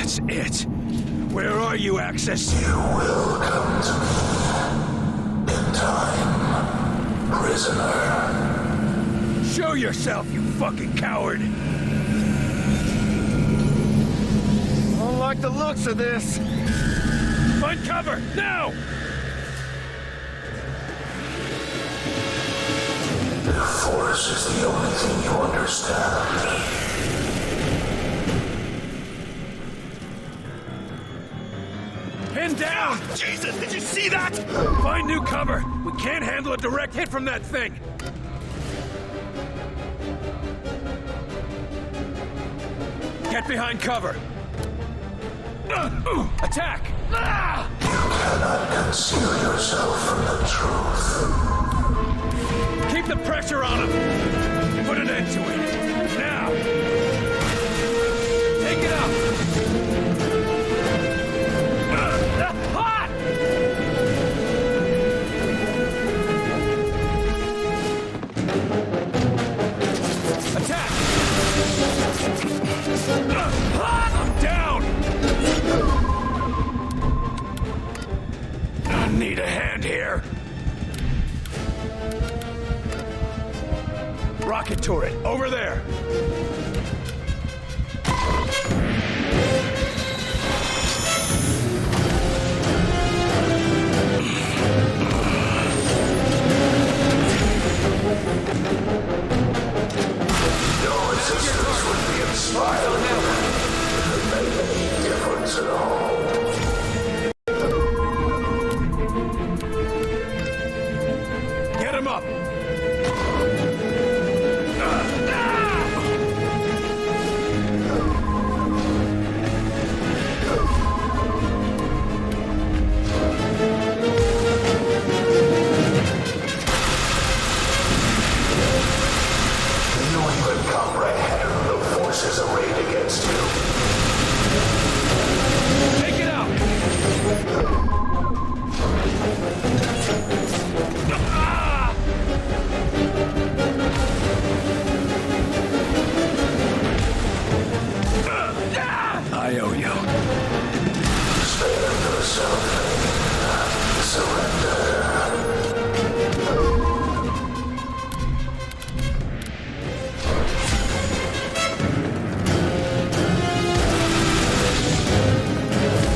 That's it. Where are you, Axis? You will come to me in time, prisoner. Show yourself, you fucking coward! I don't like the looks of this. Find cover, now! The Force is the only thing you understand. Pin down! Jesus, did you see that? Find new cover. We can't handle a direct hit from that thing. Get behind cover. Attack! Ah! You cannot conceal yourself from the truth. Keep the pressure on him. Put an end to it. Now. Take it out. Hot! Attack! I'm down! I need a hand here. Rocket turret, over there! Your resistance would be inspiring if it made any difference at all. Get him up! Do you even comprehend the forces arrayed against you? Take it out! I owe you. Spare yourself. Surrender.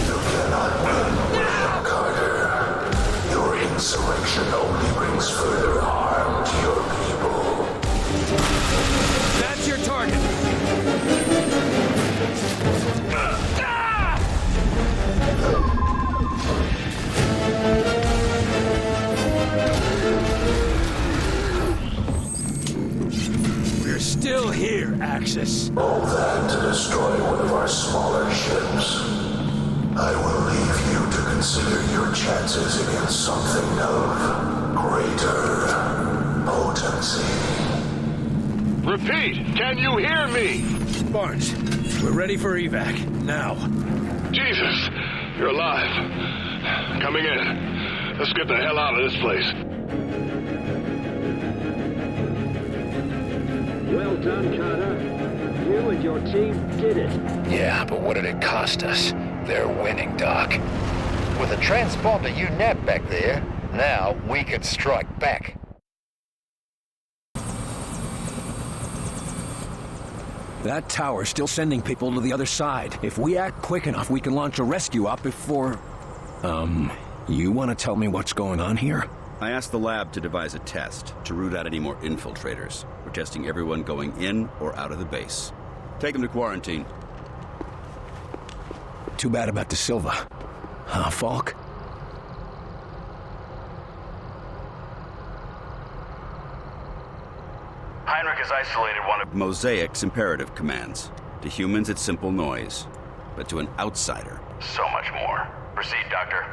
You cannot win, William Carter. Your insurrection only brings further harm to your people. That's your target. We're still here, Axis. All that to destroy one of our smaller ships. I will leave you to consider your chances against something of greater potency. Repeat, can you hear me? Barnes, we're ready for evac. Now. Jesus, you're alive. Coming in. Let's get the hell out of this place. Well done, Carter. You and your team did it. Yeah, but what did it cost us? They're winning, Doc. With a transponder you nabbed back there, now we can strike back. That tower's still sending people to the other side. If we act quick enough, we can launch a rescue op before... you want to tell me what's going on here? I asked the lab to devise a test to root out any more infiltrators. We're testing everyone going in or out of the base. Take them to quarantine. Too bad about De Silva. Huh, Falk? Heinrich has isolated one of... Mosaic's imperative commands. To humans, it's simple noise. But to an outsider... So much more. Proceed, Doctor.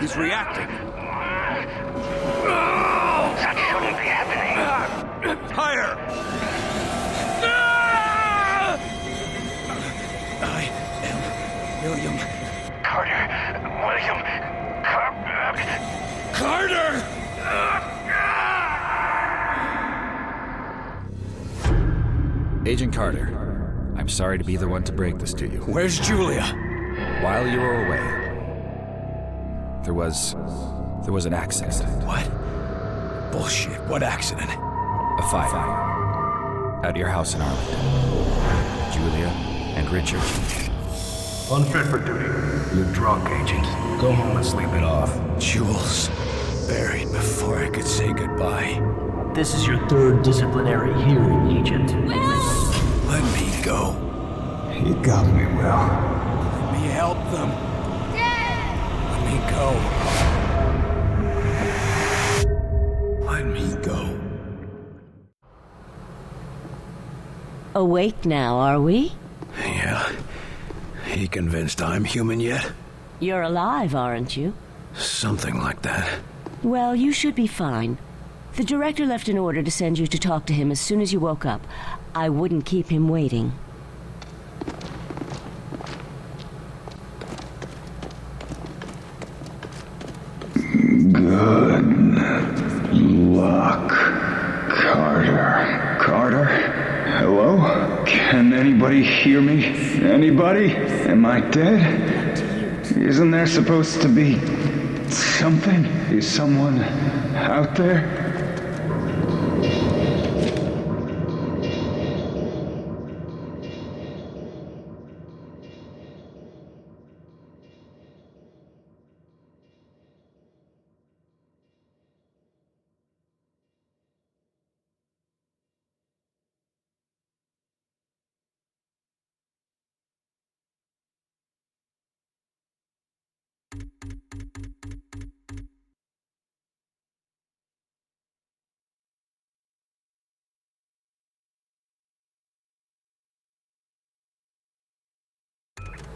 He's reacting. That shouldn't be happening. Higher! I am William... Carter. William. Carter! Agent Carter, I'm sorry to be the one to break this to you. Where's Julia? While you were away, there was an accident. What? Bullshit. What accident? A fire. At your house in Arlington. Julia and Richard. Unfit for duty. You're drunk, Agent. Go home and sleep it off. Jules. Buried before I could say goodbye. This is your third disciplinary hearing, Agent. Let me go. You got me, Will. Let me help them. Let me go. Let me go. Awake now, are we? Yeah. He convinced I'm human yet? You're alive, aren't you? Something like that. Well, you should be fine. The director left an order to send you to talk to him as soon as you woke up. I wouldn't keep him waiting. Good luck, Carter. Carter? Hello? Can anybody hear me? Anybody? Am I dead? Isn't there supposed to be something? Is someone out there?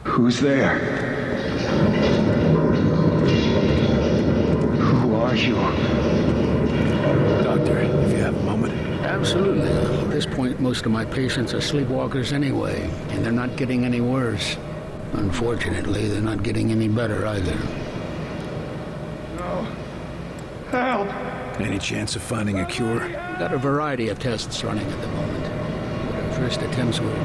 Who's there? Who are you? Doctor, if you have a moment. Absolutely. At this point, most of my patients are sleepwalkers anyway, and they're not getting any worse. Unfortunately, they're not getting any better either. No. Help! Any chance of finding a cure? We've got a variety of tests running at the moment, but our first attempts were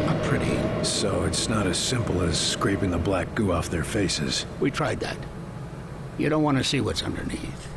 not pretty. So it's not as simple as scraping the black goo off their faces. We tried that. You don't want to see what's underneath.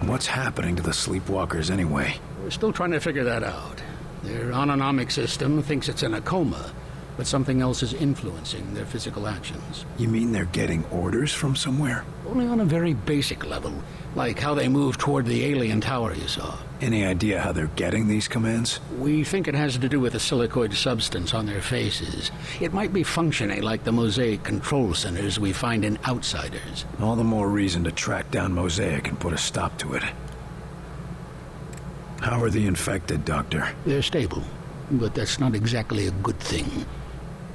What's happening to the sleepwalkers anyway? We're still trying to figure that out. Their autonomic system thinks it's in a coma, but something else is influencing their physical actions. You mean they're getting orders from somewhere? Only on a very basic level, like how they move toward the alien tower you saw. Any idea how they're getting these commands? We think it has to do with the silicoid substance on their faces. It might be functioning like the Mosaic control centers we find in Outsiders. All the more reason to track down Mosaic and put a stop to it. How are the infected, Doctor? They're stable, but that's not exactly a good thing.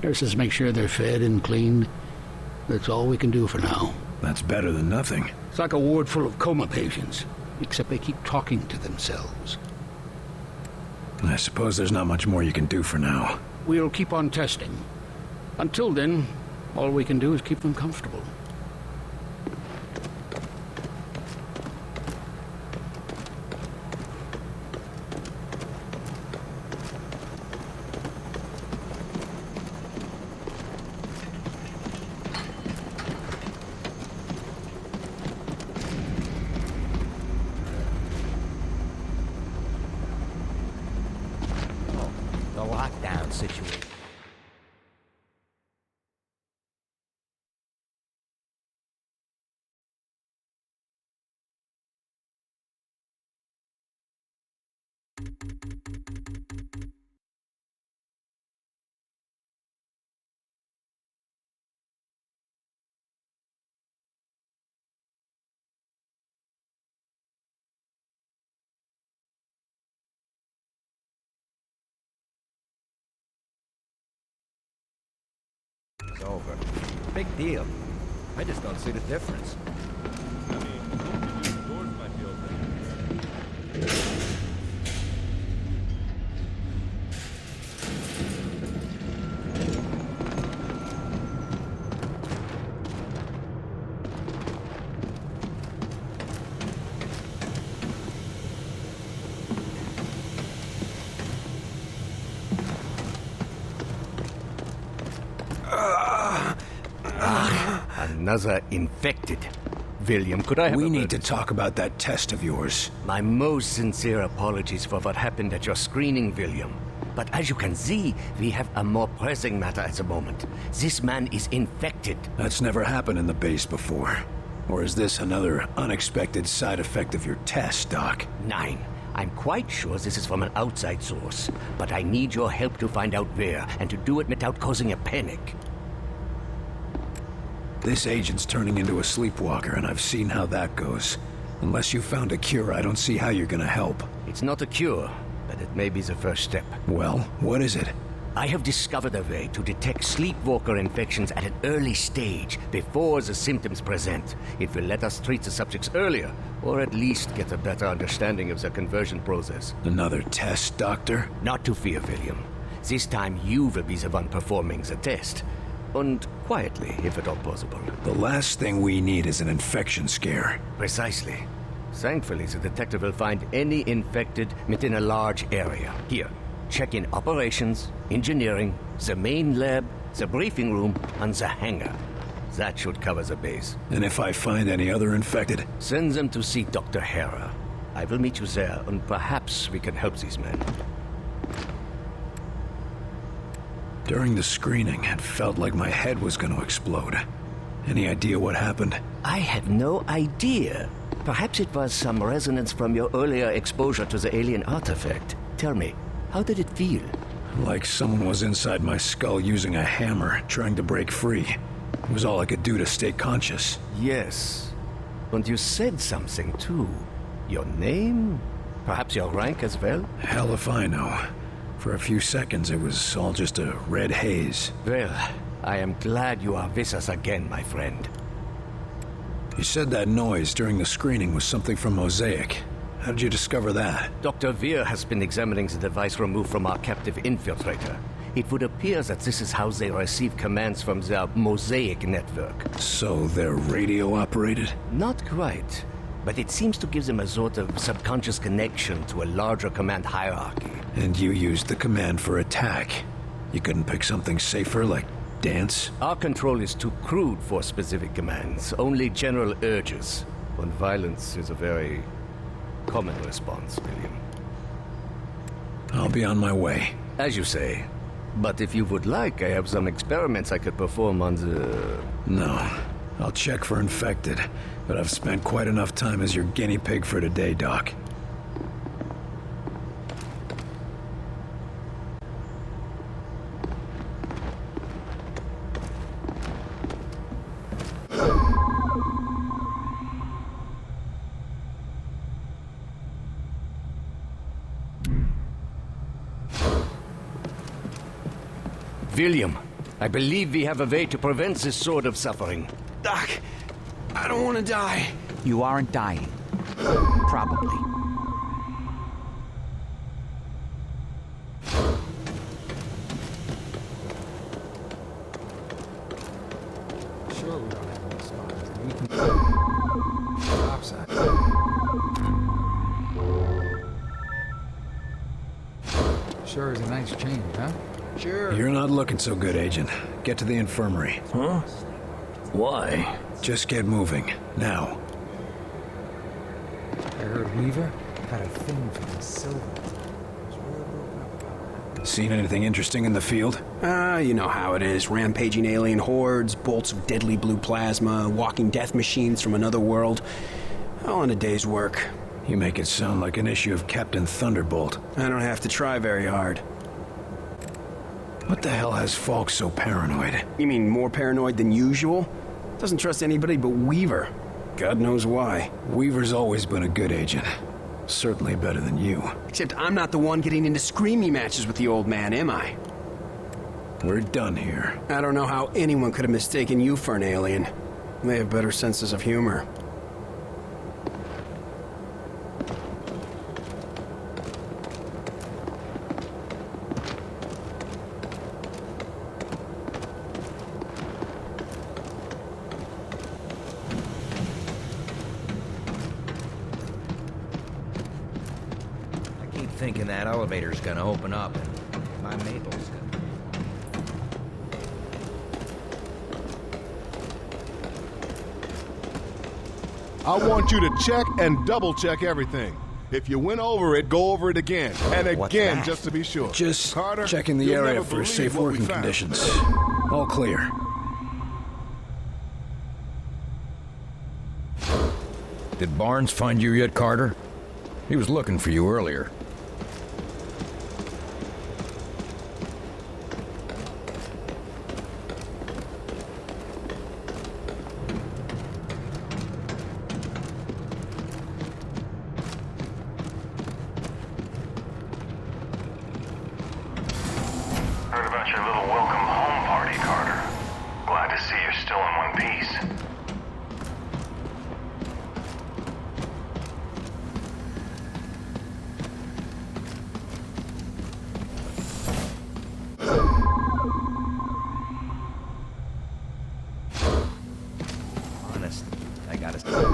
Nurses make sure they're fed and cleaned. That's all we can do for now. That's better than nothing. It's like a ward full of coma patients, except they keep talking to themselves. I suppose there's not much more you can do for now. We'll keep on testing. Until then, all we can do is keep them comfortable. The lockdown situation. It's over. Big deal. I just don't see the difference. I mean, these doors might be open. Another infected. William, could I have We need to talk about that test of yours. My most sincere apologies for what happened at your screening, William. But as you can see, we have a more pressing matter at the moment. This man is infected. That's never happened in the base before. Or is this another unexpected side effect of your test, Doc? Nine. I'm quite sure this is from an outside source, but I need your help to find out where, and to do it without causing a panic. This agent's turning into a sleepwalker, and I've seen how that goes. Unless you found a cure, I don't see how you're gonna help. It's not a cure, but it may be the first step. Well, what is it? I have discovered a way to detect sleepwalker infections at an early stage, before the symptoms present. It will let us treat the subjects earlier, or at least get a better understanding of the conversion process. Another test, Doctor? Not to fear, William. This time you will be the one performing the test. And quietly, if at all possible. The last thing we need is an infection scare. Precisely. Thankfully, the detective will find any infected within a large area. Here, check in operations, engineering, the main lab, the briefing room, and the hangar. That should cover the base. And if I find any other infected? Send them to see Dr. Hera. I will meet you there, and perhaps we can help these men. During the screening, it felt like my head was going to explode. Any idea what happened? I have no idea. Perhaps it was some resonance from your earlier exposure to the alien artifact. Tell me, how did it feel? Like someone was inside my skull using a hammer, trying to break free. It was all I could do to stay conscious. Yes. And you said something, too. Your name? Perhaps your rank as well? Hell if I know. For a few seconds, it was all just a red haze. Well, I am glad you are with us again, my friend. You said that noise during the screening was something from Mosaic. How did you discover that? Dr. Veer has been examining the device removed from our captive infiltrator. It would appear that this is how they receive commands from their Mosaic network. So they're radio-operated? Not quite. But it seems to give them a sort of subconscious connection to a larger command hierarchy. And you used the command for attack. You couldn't pick something safer, like dance? Our control is too crude for specific commands, only general urges. And violence is a very common response, William. I'll be on my way. As you say. But if you would like, I have some experiments I could perform on the... No. I'll check for infected, but I've spent quite enough time as your guinea pig for today, Doc. William, I believe we have a way to prevent this sort of suffering. Doc, I don't want to die. You aren't dying. Probably. Sure we don't have any spots. We can go outside. Sure is a nice change, huh? Sure. You're not looking so good, Agent. Get to the infirmary. Huh? Why? Just get moving. Now. I heard Weaver had a thing for the silver. Seen anything interesting in the field? You know how it is. Rampaging alien hordes, bolts of deadly blue plasma, walking death machines from another world. All in a day's work. You make it sound like an issue of Captain Thunderbolt. I don't have to try very hard. What the hell has Falk so paranoid? You mean more paranoid than usual? Doesn't trust anybody but Weaver. God knows why. Weaver's always been a good agent. Certainly better than you. Except I'm not the one getting into screamy matches with the old man, am I? We're done here. I don't know how anyone could have mistaken you for an alien. They have better senses of humor. Thinking that elevator's gonna open up and my Mabel's gonna... I want you to check and double-check everything. If you went over it, go over it again. And again, just to be sure. Just Carter, checking the you'll area never for believe safe what we working found. conditions. All clear. Did Barnes find you yet, Carter? He was looking for you earlier. Heard about your little welcome home party, Carter. Glad to see you're still in one piece. Honest, I gotta say.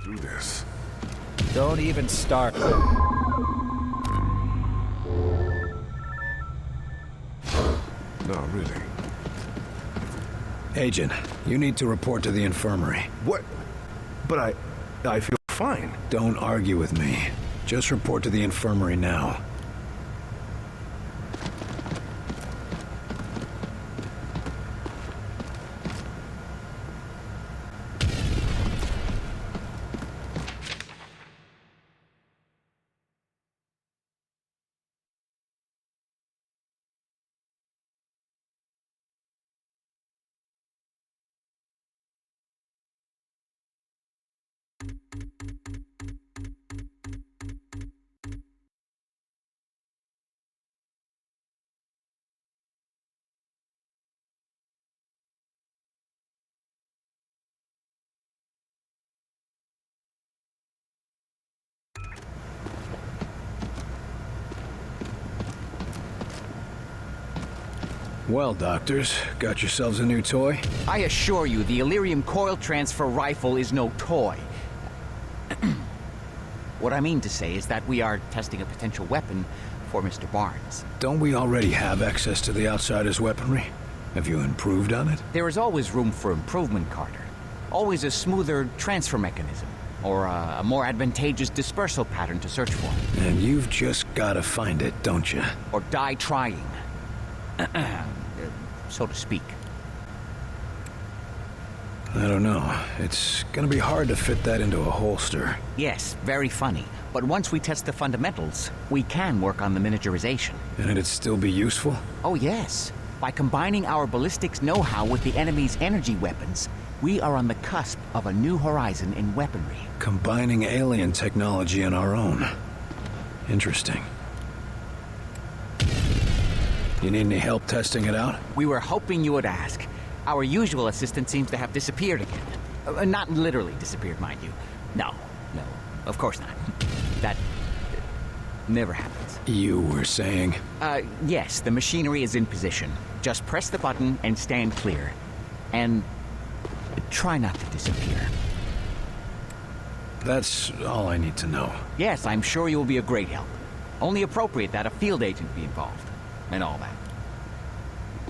Do this. Don't even start. No, really. Agent, you need to report to the infirmary. What? But I feel fine. Don't argue with me. Just report to the infirmary now. Well, doctors, got yourselves a new toy? I assure you, the Illyrium coil transfer rifle is no toy. What I mean to say is that we are testing a potential weapon for Mr. Barnes. Don't we already have access to the Outsider's weaponry? Have you improved on it? There is always room for improvement, Carter. Always a smoother transfer mechanism, or a more advantageous dispersal pattern to search for. And you've just gotta find it, don't you? Or die trying. So to speak. I don't know. It's gonna be hard to fit that into a holster. Yes, very funny. But once we test the fundamentals, we can work on the miniaturization. And it'd still be useful? Oh yes. By combining our ballistics know-how with the enemy's energy weapons, we are on the cusp of a new horizon in weaponry. Combining alien technology and our own. Interesting. You need any help testing it out? We were hoping you would ask. Our usual assistant seems to have disappeared again. Not literally disappeared, mind you. No, of course not. That never happens. You were saying? Yes, the machinery is in position. Just press the button and stand clear. And try not to disappear. That's all I need to know. Yes, I'm sure you'll be a great help. Only appropriate that a field agent be involved. And all that.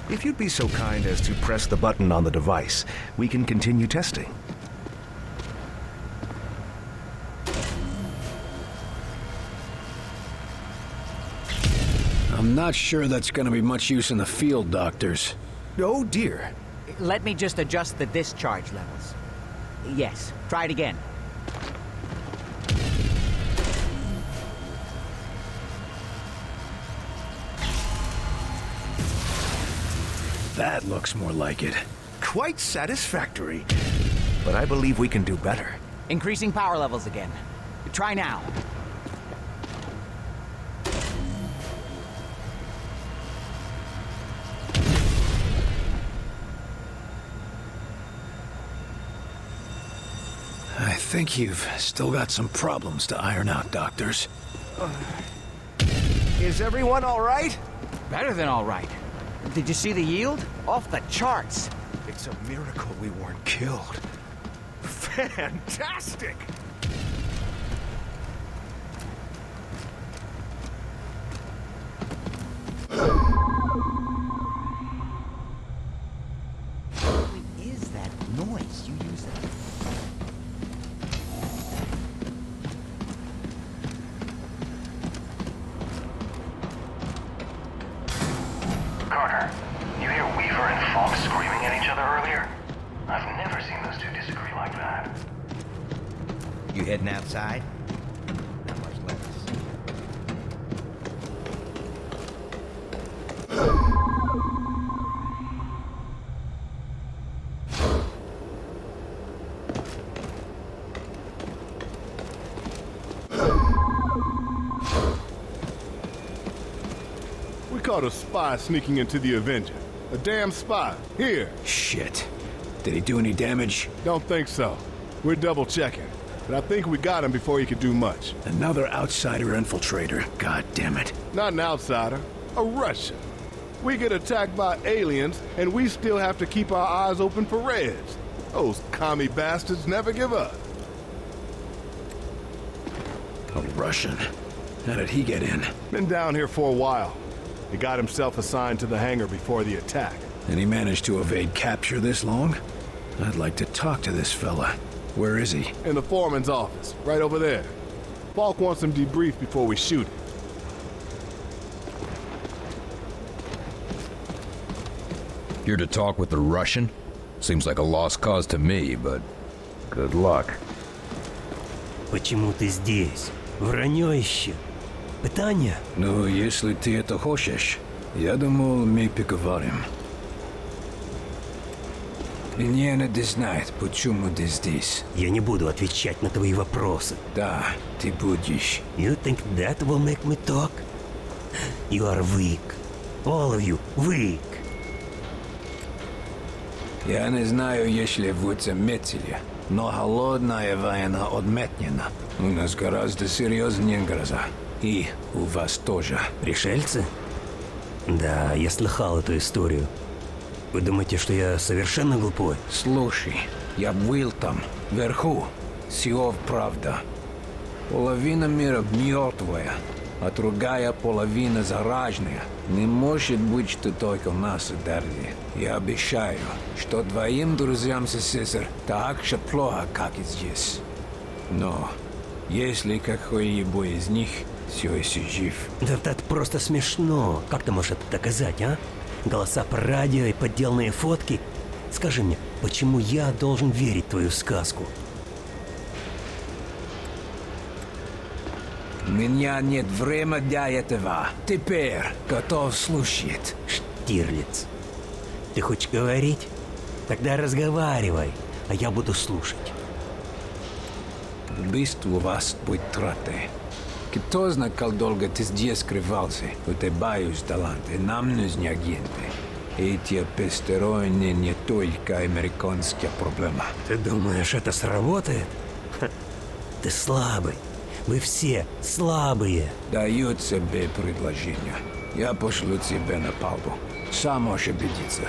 If you'd be so kind as to press the button on the device, we can continue testing. I'm not sure that's gonna be much use in the field, doctors. Oh dear. Let me just adjust the discharge levels. Yes, try it again. That looks more like it. Quite satisfactory. But I believe we can do better. Increasing power levels again. Try now. think you've still got some problems to iron out, doctors. Is everyone all right? Better than all right. Did you see the yield? Off the charts. It's a miracle we weren't killed. Fantastic! What is that noise you use? Carter, you hear Weaver and Falk screaming at each other earlier? I've never seen those two disagree like that. You heading outside? Not much left. We caught a spy sneaking into the Avenger. A damn spy. Here. Shit. Did he do any damage? Don't think so. We're double checking. But I think we got him before he could do much. Another outsider infiltrator. God damn it. Not an outsider. A Russian. We get attacked by aliens, and we still have to keep our eyes open for Reds. Those commie bastards never give up. A Russian? How did he get in? Been down here for a while. He got himself assigned to the hangar before the attack. And he managed to evade capture this long? I'd like to talk to this fella. Where is he? In the foreman's office, right over there. Falk wants him debriefed before we shoot him. Here to talk with the Russian? Seems like a lost cause to me, but good luck. Почему ты здесь? Вранье еще. Питание? Ну, если ты это хочешь, я думал, мы поговорим. Мне надо знать, почему ты здесь. Я не буду отвечать на твои вопросы. Да, ты будешь. You think that will make me talk? You are weak. All of you weak. Я не знаю, если вы заметили, но холодная война отметнена. У нас гораздо серьезнее гроза. И у вас тоже. Пришельцы? Да, я слыхал эту историю. Вы думаете, что я совершенно глупой? Слушай, я был там, вверху. Все правда. Половина мира мертвая, а другая половина зараженная. Не может быть, что только у нас ударили. Я обещаю, что двоим друзьям СССР так же плохо, как и здесь. Но если какой-либо из них все еще жив... Да это просто смешно. Как ты можешь это доказать, а? Голоса по радио и подделанные фотки. Скажи мне, почему я должен верить в твою сказку? У меня нет времени для этого. Теперь готов слушать. Штирлиц, ты хочешь говорить? Тогда разговаривай, а я буду слушать. Убийство у вас будет тратой. Кто знает, как долго ты здесь скрывался? У тебя есть таланты, нам нужны агенты. Эти пестероны не только американская проблема. Ты думаешь, это сработает? Ха, ты слабый. Вы все слабые. Даю тебе предложение. Я пошлю тебя на палубу. Сам можешь убедиться.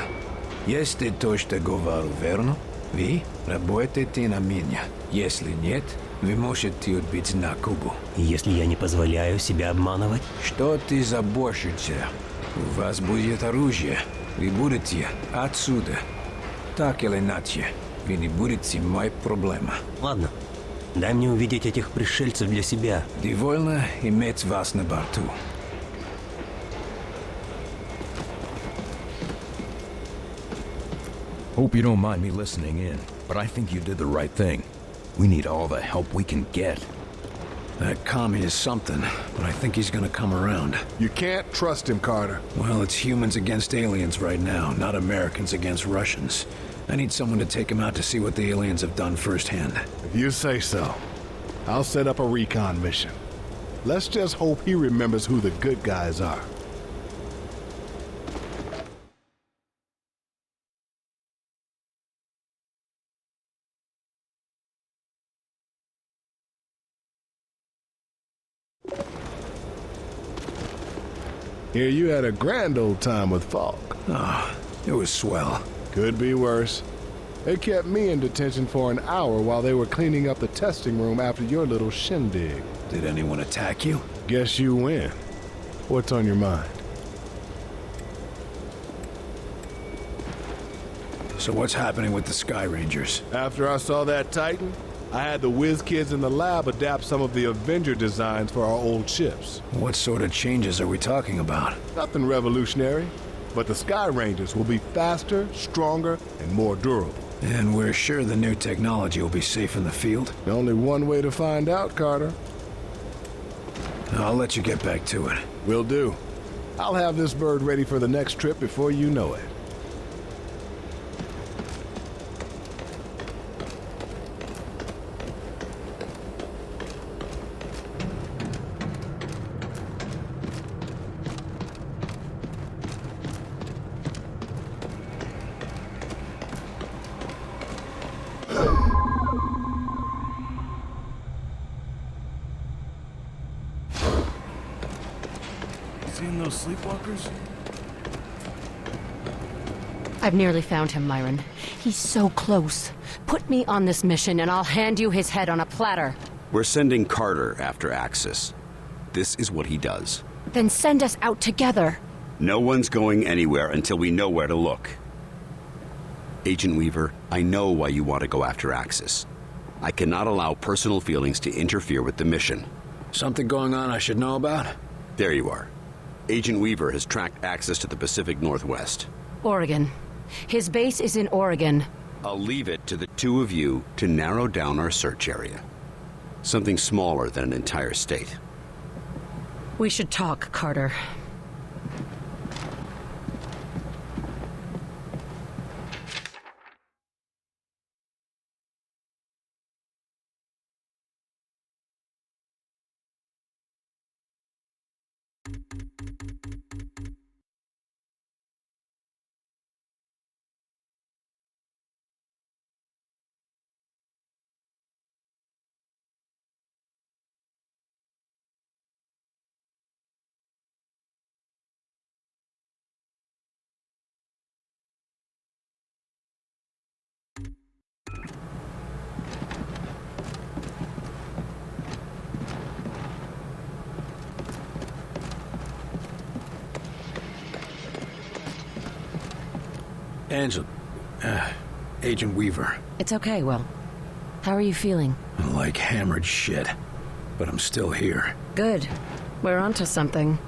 Если то, что говорю, верно, вы работаете на меня. Если нет, вы можете отбить на Кубу. Если я не позволяю себя обманывать? Что ты заботишься? У вас будет оружие. Вы будете отсюда. Так или иначе, вы не будете моей проблемой. Ладно. Дай мне увидеть этих пришельцев для себя. Довольно иметь вас на борту. Hope you don't mind me listening in, but I think you did the right thing. We need all the help we can get. That commie is something, but I think he's gonna come around. You can't trust him, Carter. Well, it's humans against aliens right now, not Americans against Russians. I need someone to take him out to see what the aliens have done firsthand. If you say so, I'll set up a recon mission. Let's just hope he remembers who the good guys are. Hear you had a grand old time with Falk. Oh, it was swell. Could be worse. They kept me in detention for an hour while they were cleaning up the testing room after your little shindig. Did anyone attack you? Guess you win. What's on your mind? So what's happening with the Sky Rangers? After I saw that Titan, I had the whiz kids in the lab adapt some of the Avenger designs for our old ships. What sort of changes are we talking about? Nothing revolutionary, but the Sky Rangers will be faster, stronger, and more durable. And we're sure the new technology will be safe in the field? Only one way to find out, Carter. I'll let you get back to it. Will do. I'll have this bird ready for the next trip before you know it. Seen those sleepwalkers? I've nearly found him, Myron. He's so close. Put me on this mission and I'll hand you his head on a platter. We're sending Carter after Axis. This is what he does. Then send us out together. No one's going anywhere until we know where to look. Agent Weaver, I know why you want to go after Axis. I cannot allow personal feelings to interfere with the mission. Something going on I should know about? There you are. Agent Weaver has tracked Axis to the Pacific Northwest. Oregon. His base is in Oregon. I'll leave it to the two of you to narrow down our search area. Something smaller than an entire state. We should talk, Carter. Angel, Agent Weaver. It's okay, Will. How are you feeling? Like hammered shit, but I'm still here. Good. We're onto something.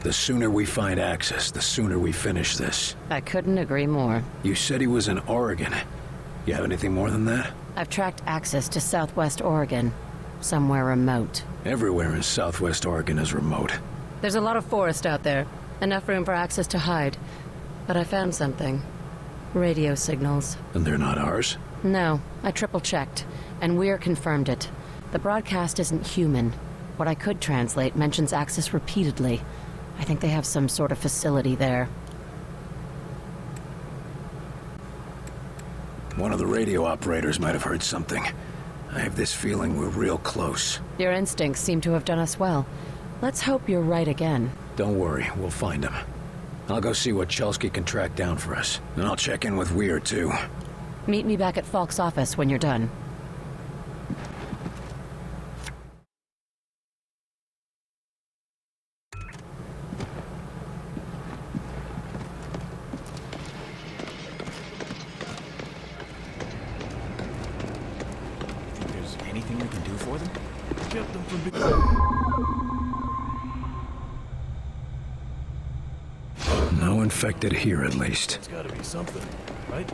The sooner we find Axis, the sooner we finish this. I couldn't agree more. You said he was in Oregon. You have anything more than that? I've tracked Axis to southwest Oregon. Somewhere remote. Everywhere in southwest Oregon is remote. There's a lot of forest out there. Enough room for Axis to hide. But I found something. Radio signals. And they're not ours? No, I triple-checked. And Weir confirmed it. The broadcast isn't human. What I could translate mentions Axis repeatedly. I think they have some sort of facility there. One of the radio operators might have heard something. I have this feeling we're real close. Your instincts seem to have done us well. Let's hope you're right again. Don't worry, we'll find him. I'll go see what Chelsky can track down for us. And I'll check in with Weir, too. Meet me back at Falk's office when you're done. Think there's anything we can do for them? Kept them from No infected here, at least. It's gotta be something, right?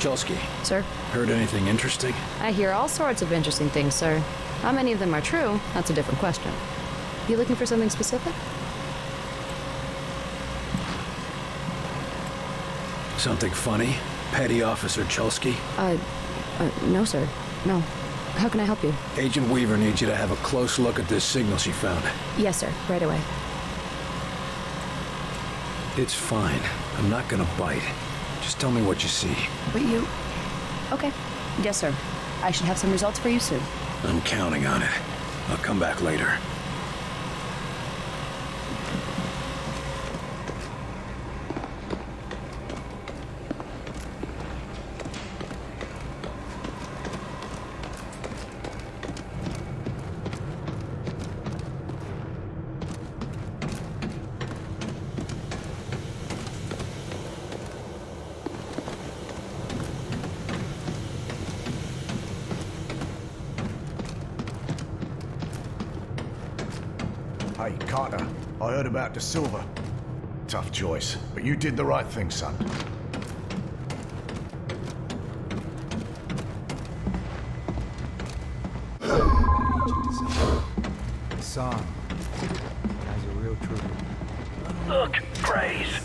Chelsky, Sir? heard anything interesting? I hear all sorts of interesting things, sir. How many of them are true? That's a different question. You looking for something specific? Something funny? Petty Officer Chelsky? No, sir. No. How can I help you? Agent Weaver needs you to have a close look at this signal she found. Yes, sir. Right away. It's fine. I'm not gonna bite. Just tell me what you see. But you... Okay. Yes, sir. I should have some results for you soon. I'm counting on it. I'll come back later. Hey, Carter, I heard about De Silva. Tough choice, but you did the right thing, son. Saw him. Guy's a real trooper. Look, Grace.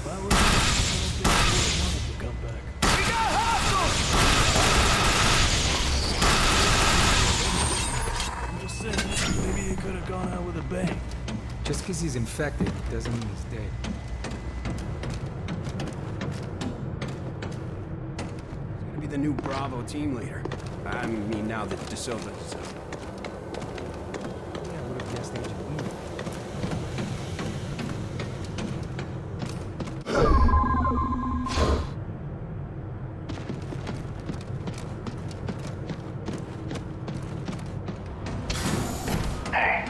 I'm just saying, maybe he could have gone out with a bang. Just because he's infected doesn't mean he's dead. He's gonna be the new Bravo team leader. I mean, now that De Silva's... Yeah, I would have guessed Agent Weaver. Hey,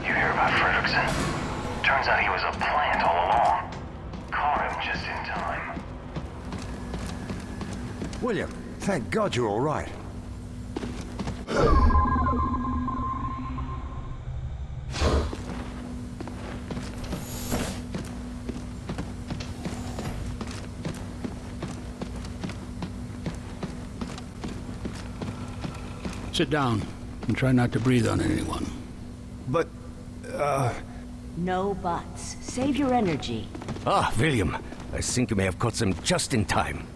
you hear about Fredrickson? Turns out he was a plant all along. Caught him just in time. William, thank God you're all right. Sit down and try not to breathe on anyone. But, No buts. Save your energy. Ah, William. I think you may have caught them just in time.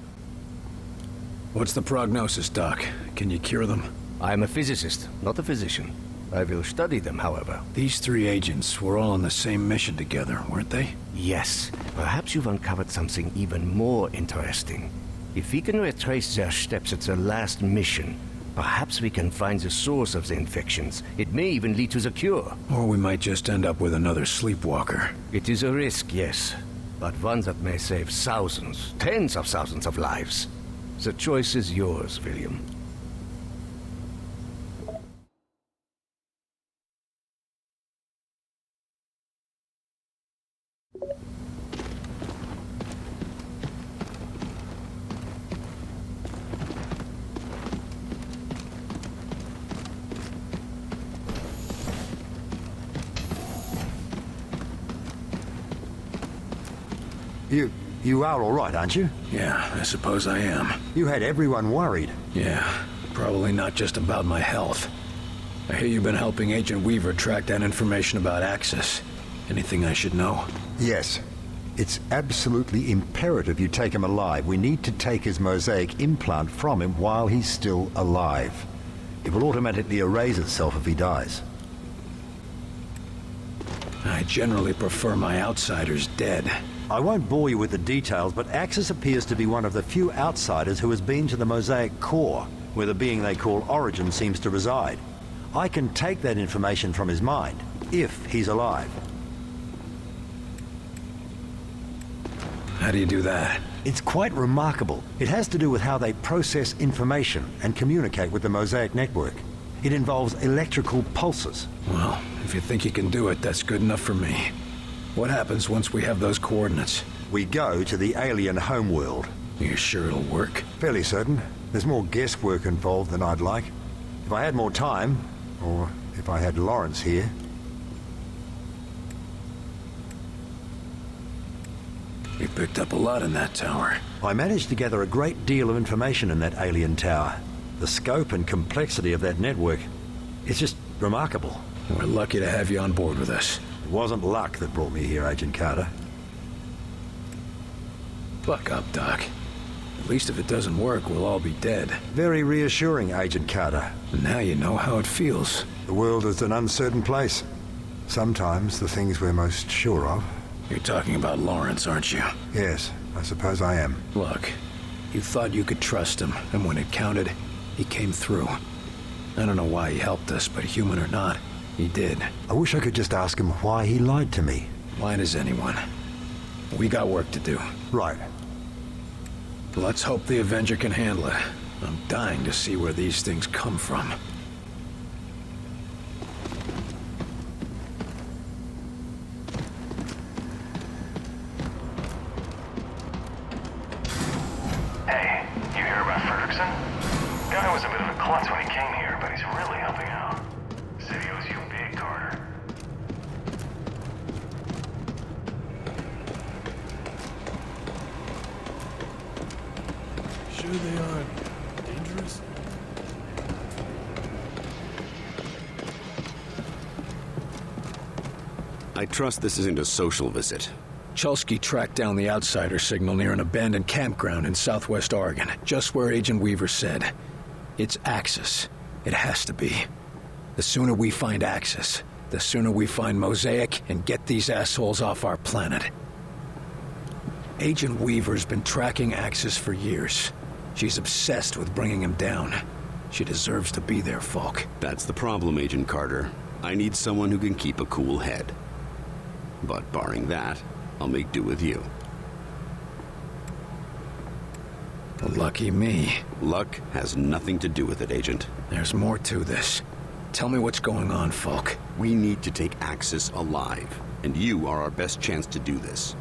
What's the prognosis, Doc? Can you cure them? I am a physicist, not a physician. I will study them, however. These three agents were all on the same mission together, weren't they? Yes. Perhaps you've uncovered something even more interesting. If we can retrace their steps at their last mission, perhaps we can find the source of the infections. It may even lead to the cure. Or we might just end up with another sleepwalker. It is a risk, yes. But one that may save thousands, tens of thousands of lives. The choice is yours, William. You are all right, aren't you? Yeah, I suppose I am. You had everyone worried. Yeah, probably not just about my health. I hear you've been helping Agent Weaver track down information about Axis. Anything I should know? Yes. It's absolutely imperative you take him alive. We need to take his mosaic implant from him while he's still alive. It will automatically erase itself if he dies. I generally prefer my outsiders dead. I won't bore you with the details, but Axis appears to be one of the few outsiders who has been to the mosaic core, where the being they call Origin seems to reside. I can take that information from his mind, if he's alive. How do you do that? It's quite remarkable. It has to do with how they process information and communicate with the mosaic network. It involves electrical pulses. Well, if you think you can do it, that's good enough for me. What happens once we have those coordinates? We go to the alien homeworld. You sure it'll work? Fairly certain. There's more guesswork involved than I'd like. If I had more time, or if I had Lawrence here. We picked up a lot in that tower. I managed to gather a great deal of information in that alien tower. The scope and complexity of that network, it's just remarkable. We're lucky to have you on board with us. It wasn't luck that brought me here, Agent Carter. Buck up, Doc. At least if it doesn't work, we'll all be dead. Very reassuring, Agent Carter. Now you know how it feels. The world is an uncertain place. Sometimes the things we're most sure of. You're talking about Lawrence, aren't you? Yes, I suppose I am. Look, you thought you could trust him, and when it counted, he came through. I don't know why he helped us, but human or not, he did. I wish I could just ask him why he lied to me. Why does anyone? We got work to do. Right. Let's hope the Avenger can handle it. I'm dying to see where these things come from. Hey, you hear about Fredrickson? Guy was a bit of a klutz when he came here, but he's really helping out. Said he owes you big, Carter. Sure they aren't dangerous? I trust this isn't a social visit. Chelsky tracked down the outsider signal near an abandoned campground in southwest Oregon, just where Agent Weaver said. It's Axis. It has to be. The sooner we find Axis, the sooner we find Mosaic and get these assholes off our planet. Agent Weaver's been tracking Axis for years. She's obsessed with bringing him down. She deserves to be there, Falk. That's the problem, Agent Carter. I need someone who can keep a cool head. But barring that, I'll make do with you. Lucky me. Luck has nothing to do with it, Agent. There's more to this. Tell me what's going on, Falk. We need to take Axis alive, and you are our best chance to do this.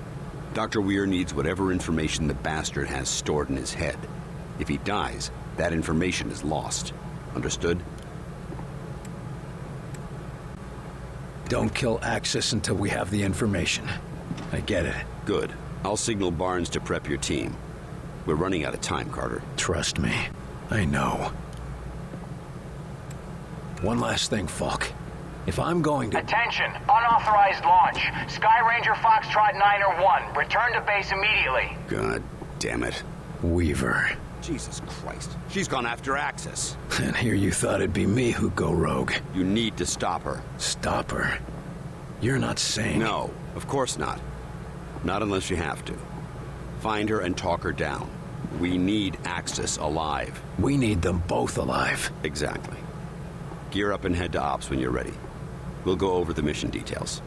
Dr. Weir needs whatever information the bastard has stored in his head. If he dies, that information is lost. Understood? Don't kill Axis until we have the information. I get it. Good. I'll signal Barnes to prep your team. We're running out of time, Carter. Trust me. I know. One last thing, Falk. If I'm going to... Attention! Unauthorized launch. Sky Ranger Foxtrot 9-1. Return to base immediately. God damn it. Weaver. Jesus Christ. She's gone after Axis. And here you thought it'd be me who'd go rogue. You need to stop her. Stop her? You're not saying... No, of course not. Not unless you have to. Find her and talk her down. We need Axis alive. We need them both alive. Exactly. Gear up and head to Ops when you're ready. We'll go over the mission details.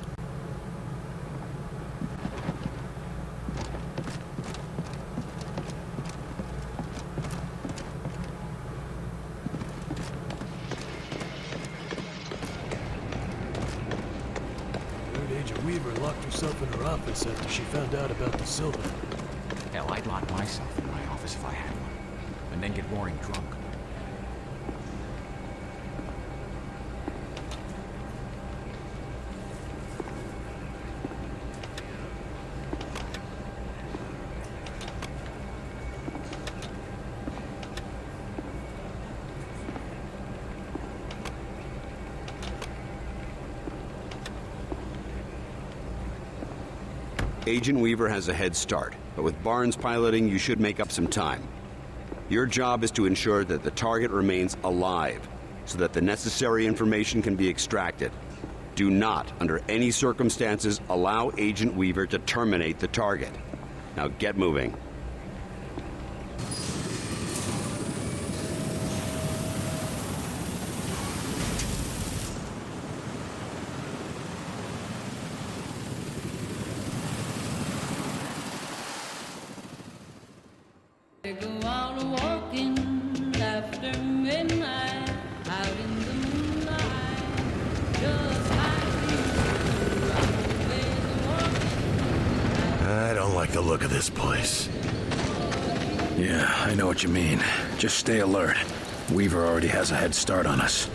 Agent Weaver locked herself in her office after she found out about the silver. Hell, I'd lock myself in my office if I had one, and then get roaring drunk. Agent Weaver has a head start, but with Barnes piloting, you should make up some time. Your job is to ensure that the target remains alive, so that the necessary information can be extracted. Do not, under any circumstances, allow Agent Weaver to terminate the target. Now get moving. I don't like the look of this place. Yeah, I know what you mean. Just stay alert. Weaver already has a head start on us.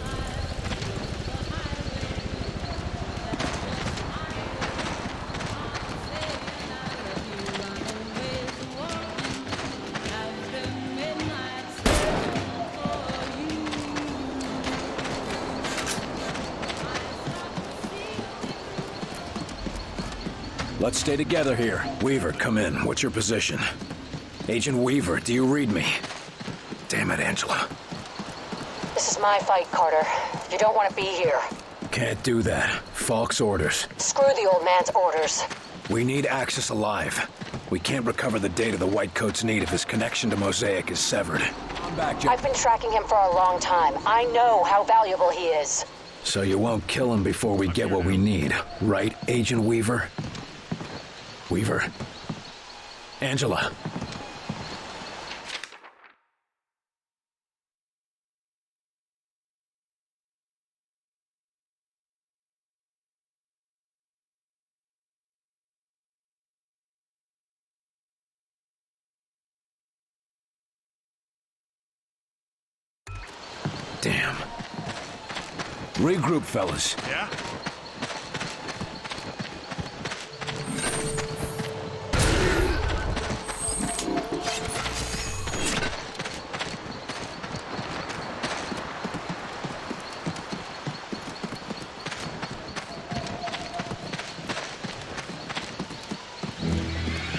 Let's stay together here. Weaver, come in. What's your position? Agent Weaver, do you read me? Damn it, Angela. This is my fight, Carter. You don't want to be here. Can't do that. Falk's orders. Screw the old man's orders. We need Axis alive. We can't recover the data the Whitecoats need if his connection to Mosaic is severed. I'm back, I've been tracking him for a long time. I know how valuable he is. So you won't kill him before we get what we need, right, Agent Weaver? Weaver? Angela? Damn. Regroup, fellas. Yeah?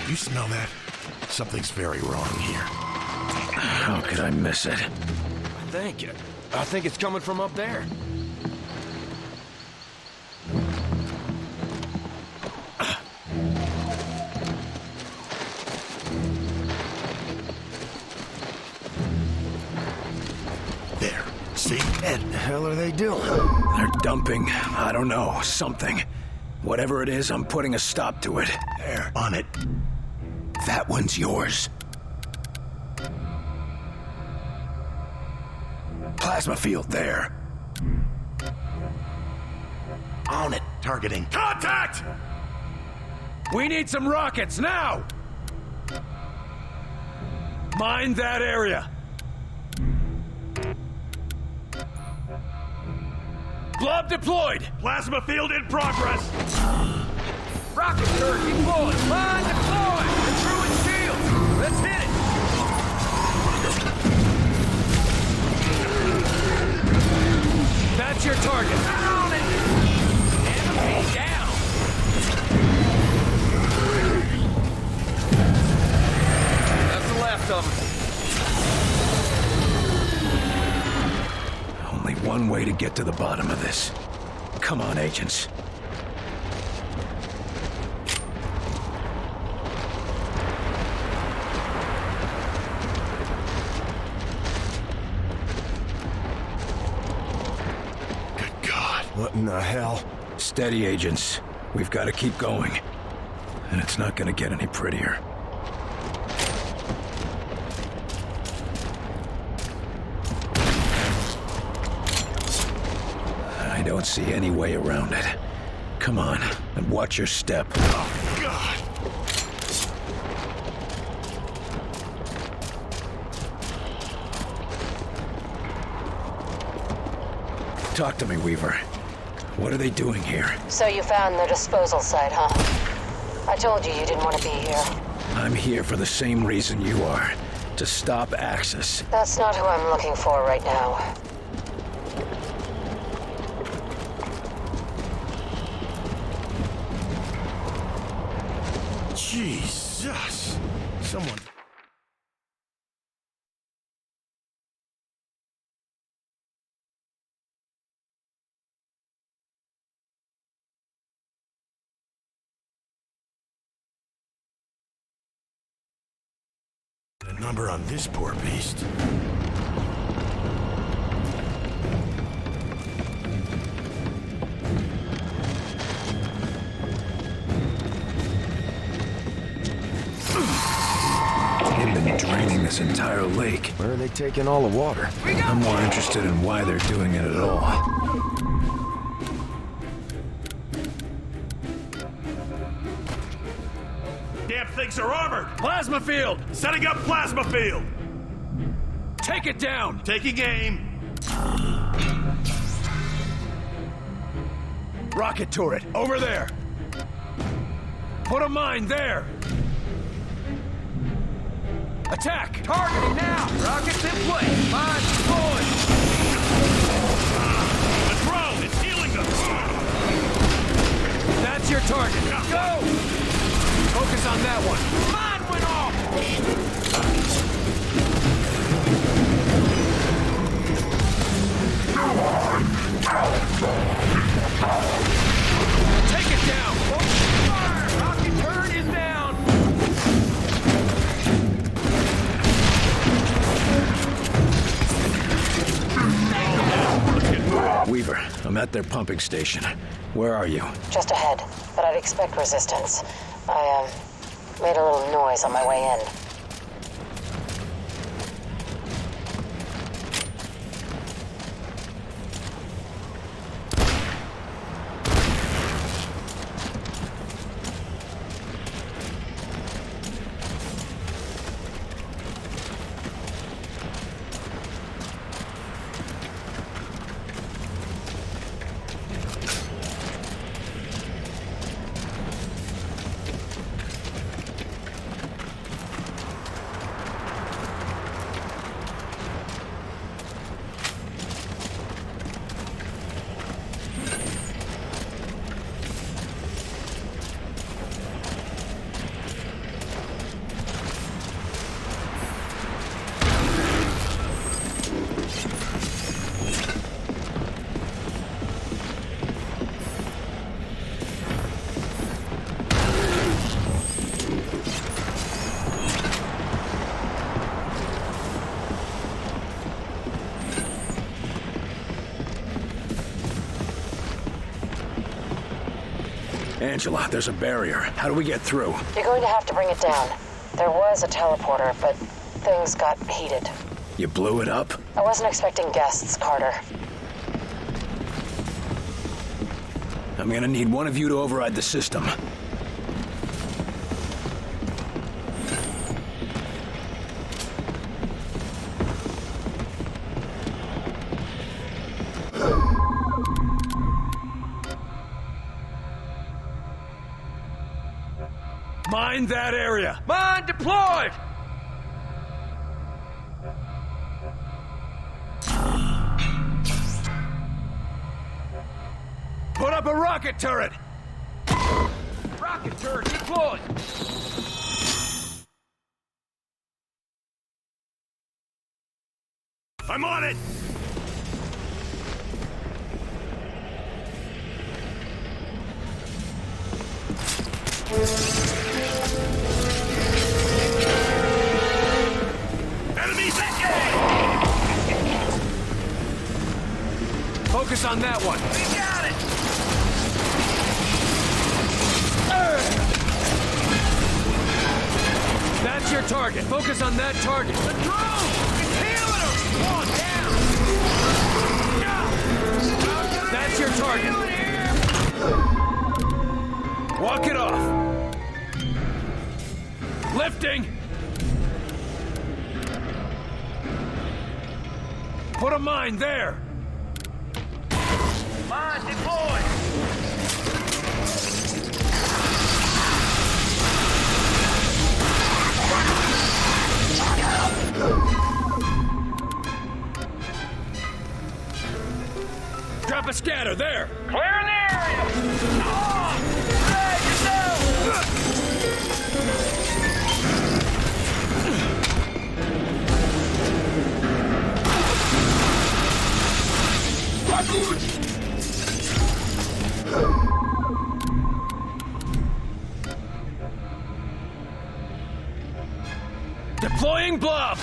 You smell that? Something's very wrong here. How could I miss it? I think it's coming from up there. There. See? What the hell are they doing? They're dumping, I don't know, something. Whatever it is, I'm putting a stop to it. There. On it. That one's yours. Plasma field there. On it. Targeting. Contact! We need some rockets now! Mine that area. Glob deployed! Plasma field in progress! Rocket turret deployed! Mine deployed! The crew and shields! Let's hit it! That's your target. On it! Enemy down! That's the last of them. Only one way to get to the bottom of this. Come on, agents. What in the hell? Steady, agents. We've got to keep going. And it's not going to get any prettier. I don't see any way around it. Come on, and watch your step. Oh, God! Talk to me, Weaver. What are they doing here? So you found the disposal site, huh? I told you didn't want to be here. I'm here for the same reason you are. To stop Axis. That's not who I'm looking for right now. Jesus! Someone... The number on this poor beast. They've been draining this entire lake. Where are they taking all the water? I'm more interested in why they're doing it at all. Damn things are armored! Plasma field! Setting up plasma field! Take it down! Taking aim! Rocket turret, over there! Put a mine there! Attack! Targeting now! Rockets in place! Mine deployed! The drone is healing them! That's your target! Go! on that one. Mine went off! Take it down! Fire! Rocket turret is down! Weaver, I'm at their pumping station. Where are you? Just ahead, but I'd expect resistance. I, made a little noise on my way in. Angela, there's a barrier. How do we get through? You're going to have to bring it down. There was a teleporter, but things got heated. You blew it up? I wasn't expecting guests, Carter. I'm gonna need one of you to override the system. Mine that area! Mine deployed! Put up a rocket turret! Rocket turret deployed! I'm on it! Enemies engaged! Focus on that one. We got it! That's your target. Focus on that target. The drone! It's healing him! One down! That's your target. Walk it off. Lifting! Put a mine there! Mine deployed! Drop a scatter there! Clear the area! Drag yourself! Deploying blob!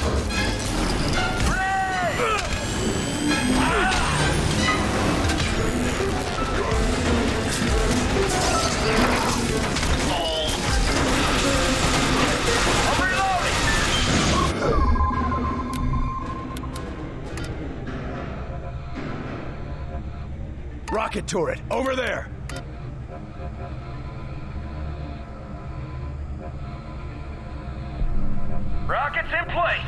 Rocket turret, over there! Rockets in place!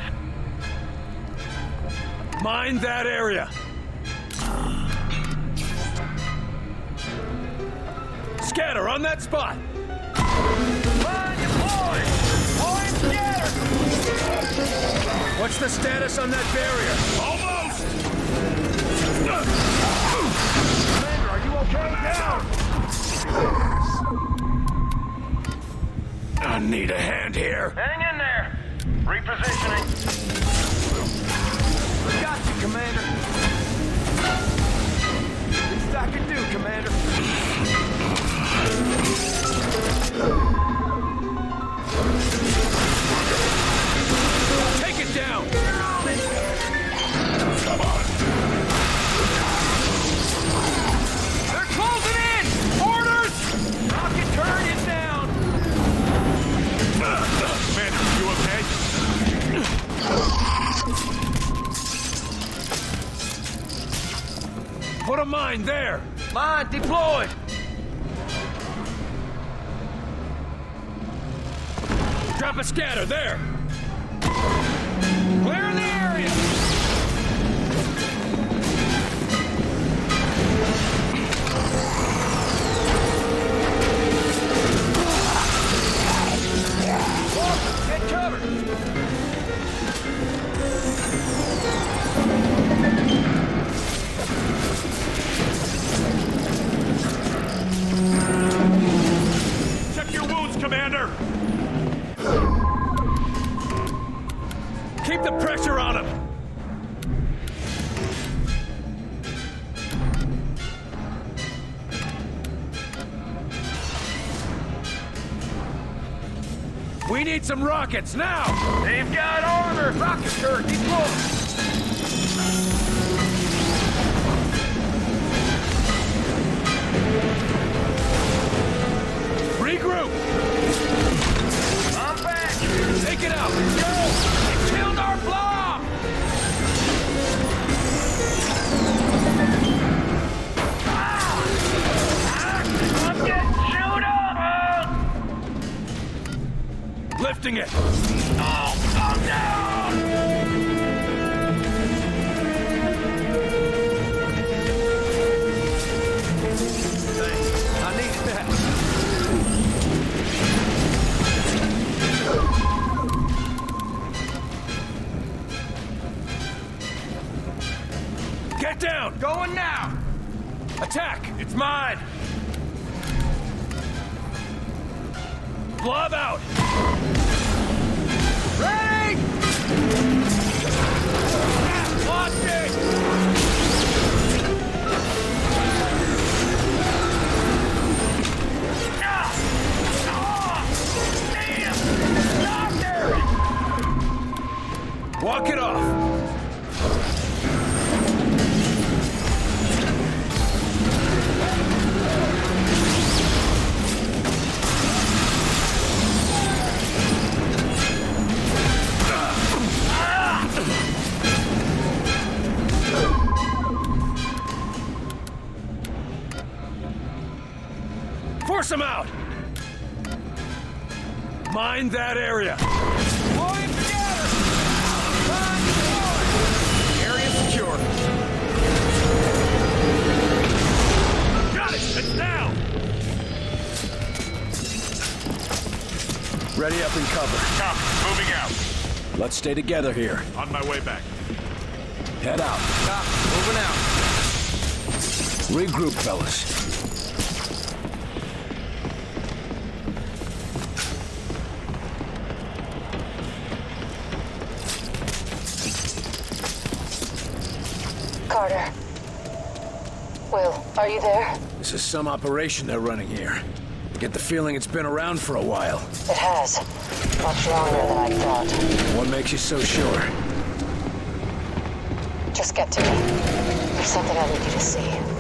Mine that area! Scatter on that spot! Mine deployed! Point scatter! What's the status on that barrier? Almost! Commander, are you okay? Down! need a hand here. Hang in there. Repositioning. Got you, Commander. Least I can do, Commander. Take it down! Come on. They're closing in! Orders! Rocket turret is down! Commander, you okay? Put a mine there! Mine deployed! Drop a scatter there! Clear the area! Get cover! Check your wounds, Commander! Keep the pressure on him! We need some rockets now! They've got armor. Rocket turret deployed! Regroup! I'm back. Take it out! Go! They killed our blob! I'm getting chewed up. Lifting it! Oh, calm down. I needed that. Get down! Going now! Attack! It's mine! Blob out! Ready! Launching! Walk it off! Force him out! Mind that area! Deploying together! Time deployed! Area secure. Got it! It's down! Ready up and cover. Copy. Moving out. Let's stay together here. On my way back. Head out. Stop. Moving out. Regroup, fellas. Carter. Will, are you there? This is some operation they're running here. I get the feeling it's been around for a while. It has. Much longer than I thought. What makes you so sure? Just get to me. There's something I need you to see.